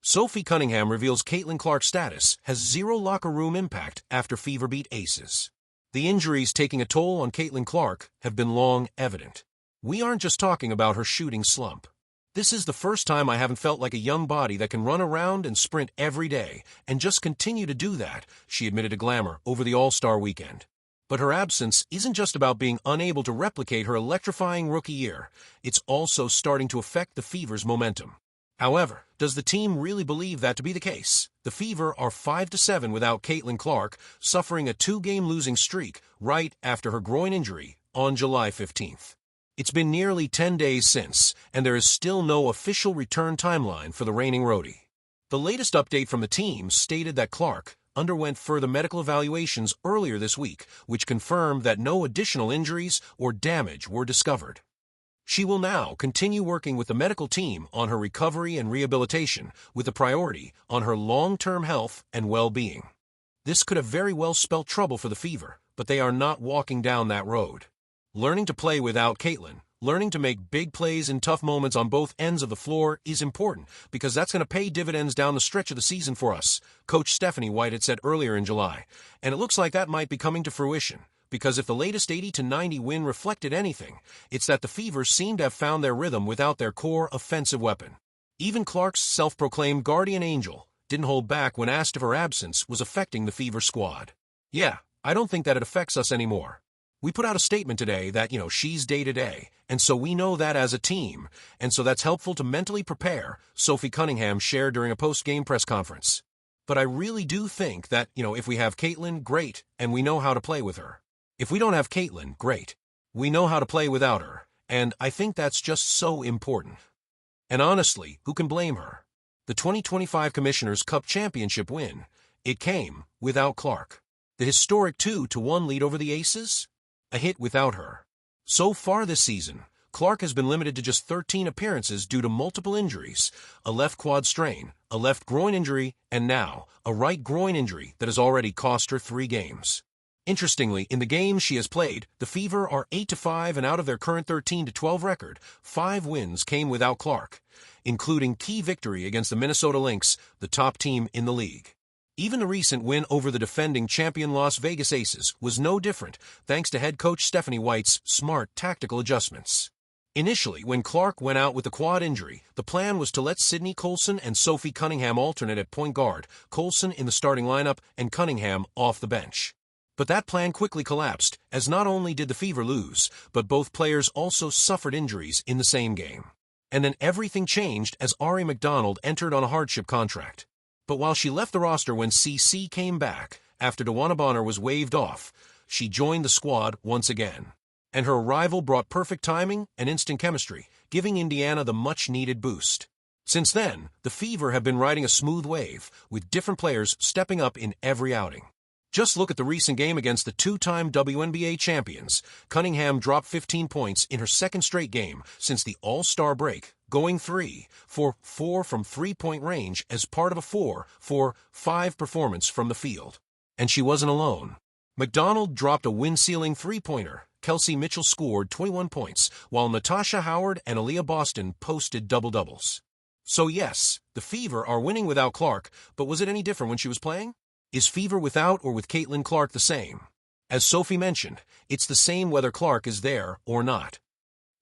Sophie Cunningham reveals Caitlin Clark's status has zero locker room impact after Fever beat Aces. The injuries taking a toll on Caitlin Clark have been long evident. We aren't just talking about her shooting slump. This is the first time I haven't felt like a young body that can run around and sprint every day and just continue to do that, she admitted to Glamour over the All-Star weekend. But her absence isn't just about being unable to replicate her electrifying rookie year. It's also starting to affect the Fever's momentum. However, does the team really believe that to be the case? The Fever are 5-7 without Caitlin Clark, suffering a 2-game losing streak right after her groin injury on July 15th. It's been nearly 10 days since, and there is still no official return timeline for the reigning ROTY. The latest update from the team stated that Clark underwent further medical evaluations earlier this week, which confirmed that no additional injuries or damage were discovered. She will now continue working with the medical team on her recovery and rehabilitation, with a priority on her long-term health and well-being. This could have very well spelled trouble for the Fever, but they are not walking down that road. Learning to play without Caitlin, learning to make big plays in tough moments on both ends of the floor is important because that's going to pay dividends down the stretch of the season for us, Coach Stephanie White had said earlier in July, and it looks like that might be coming to fruition. Because if the latest 80-90 win reflected anything, it's that the Fever seem to have found their rhythm without their core offensive weapon. Even Clark's self-proclaimed guardian angel didn't hold back when asked if her absence was affecting the Fever squad. "Yeah, I don't think that it affects us anymore. We put out a statement today that, she's day-to-day, and so we know that as a team, and so that's helpful to mentally prepare," Sophie Cunningham shared during a post-game press conference. "But I really do think that, if we have Caitlin, great, and we know how to play with her. If we don't have Caitlin, great. We know how to play without her, and I think that's just so important." And honestly, who can blame her? The 2025 Commissioner's Cup Championship win, it came without Clark. The historic 2-1 lead over the Aces? A hit without her. So far this season, Clark has been limited to just 13 appearances due to multiple injuries, a left quad strain, a left groin injury, and now a right groin injury that has already cost her 3 games. Interestingly, in the games she has played, the Fever are 8-5, and out of their current 13-12 record, 5 wins came without Clark, including key victory against the Minnesota Lynx, the top team in the league. Even the recent win over the defending champion Las Vegas Aces was no different, thanks to head coach Stephanie White's smart tactical adjustments. Initially, when Clark went out with a quad injury, the plan was to let Sydney Colson and Sophie Cunningham alternate at point guard, Colson in the starting lineup and Cunningham off the bench. But that plan quickly collapsed, as not only did the Fever lose, but both players also suffered injuries in the same game. And then everything changed as Ari McDonald entered on a hardship contract. But while she left the roster when CC came back, after DeWanna Bonner was waived off, she joined the squad once again. And her arrival brought perfect timing and instant chemistry, giving Indiana the much-needed boost. Since then, the Fever have been riding a smooth wave, with different players stepping up in every outing. Just look at the recent game against the 2-time WNBA champions. Cunningham dropped 15 points in her second straight game since the All-Star break, going 3 for 4 from three-point range as part of a 4-for-5 performance from the field. And she wasn't alone. McDonald dropped a win-sealing three-pointer. Kelsey Mitchell scored 21 points, while Natasha Howard and Aaliyah Boston posted double-doubles. So yes, the Fever are winning without Clark, but was it any different when she was playing? Is Fever without or with Caitlin Clark the same? As Sophie mentioned, it's the same whether Clark is there or not.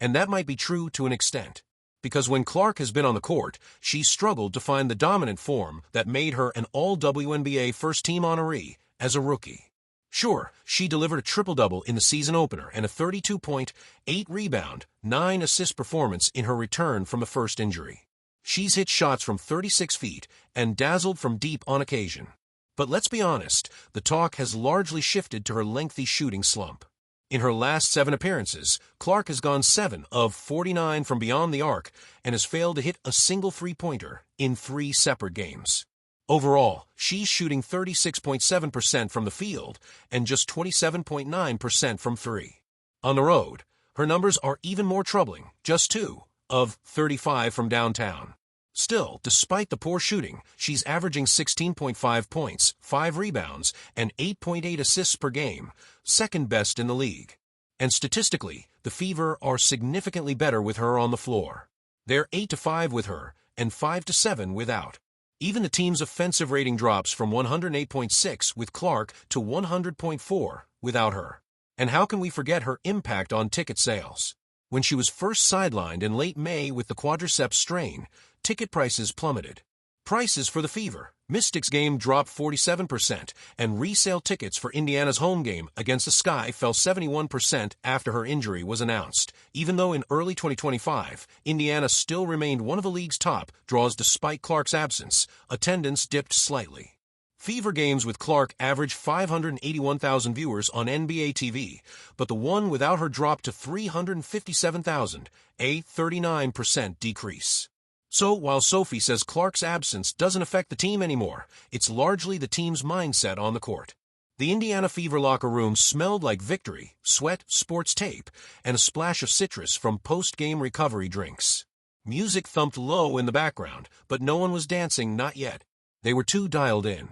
And that might be true to an extent, because when Clark has been on the court, she's struggled to find the dominant form that made her an all-WNBA first-team honoree as a rookie. Sure, she delivered a triple-double in the season opener and a 32-point, 8-rebound, 9-assist performance in her return from a first injury. She's hit shots from 36 feet and dazzled from deep on occasion. But let's be honest, the talk has largely shifted to her lengthy shooting slump. In her last 7 appearances, Clark has gone 7 of 49 from beyond the arc and has failed to hit a single three-pointer in 3 separate games. Overall, she's shooting 36.7% from the field and just 27.9% from 3. On the road, her numbers are even more troubling, just 2 of 35 from downtown. Still, despite the poor shooting, she's averaging 16.5 points, 5 rebounds, and 8.8 assists per game, second best in the league. And statistically, the Fever are significantly better with her on the floor. They're 8-5 with her and 5-7 without. Even the team's offensive rating drops from 108.6 with Clark to 100.4 without her. And how can we forget her impact on ticket sales? When she was first sidelined in late May with the quadriceps strain, ticket prices plummeted. Prices for the Fever Mystics game dropped 47%, and resale tickets for Indiana's home game against the Sky fell 71% after her injury was announced, even though in early 2025, Indiana still remained one of the league's top draws despite Clark's absence. Attendance dipped slightly. Fever games with Clark averaged 581,000 viewers on NBA TV, but the one without her dropped to 357,000, a 39% decrease. So, while Sophie says Clark's absence doesn't affect the team anymore, it's largely the team's mindset on the court. The Indiana Fever locker room smelled like victory, sweat, sports tape, and a splash of citrus from post-game recovery drinks. Music thumped low in the background, but no one was dancing, not yet. They were too dialed in.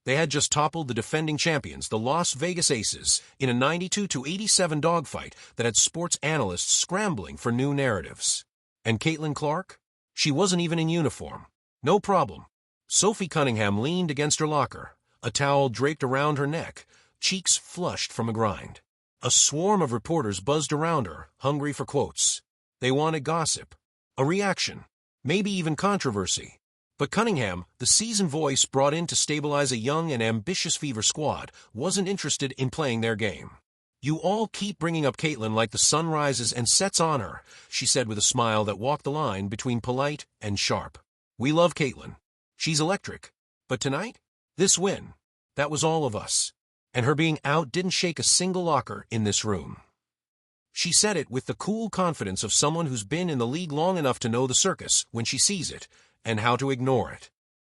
They had just toppled the defending champions, the Las Vegas Aces, in a 92-87 dogfight that had sports analysts scrambling for new narratives. And Caitlin Clark? She wasn't even in uniform. No problem. Sophie Cunningham leaned against her locker, a towel draped around her neck, cheeks flushed from a grind. A swarm of reporters buzzed around her, hungry for quotes. They wanted gossip, a reaction, maybe even controversy. But Cunningham, the seasoned voice brought in to stabilize a young and ambitious Fever squad, wasn't interested in playing their game. "You all keep bringing up Caitlin like the sun rises and sets on her," she said with a smile that walked the line between polite and sharp. "We love Caitlin. She's electric. But tonight? This win. That was all of us. And her being out didn't shake a single locker in this room." She said it with the cool confidence of someone who's been in the league long enough to know the circus when she sees it, and how to ignore it.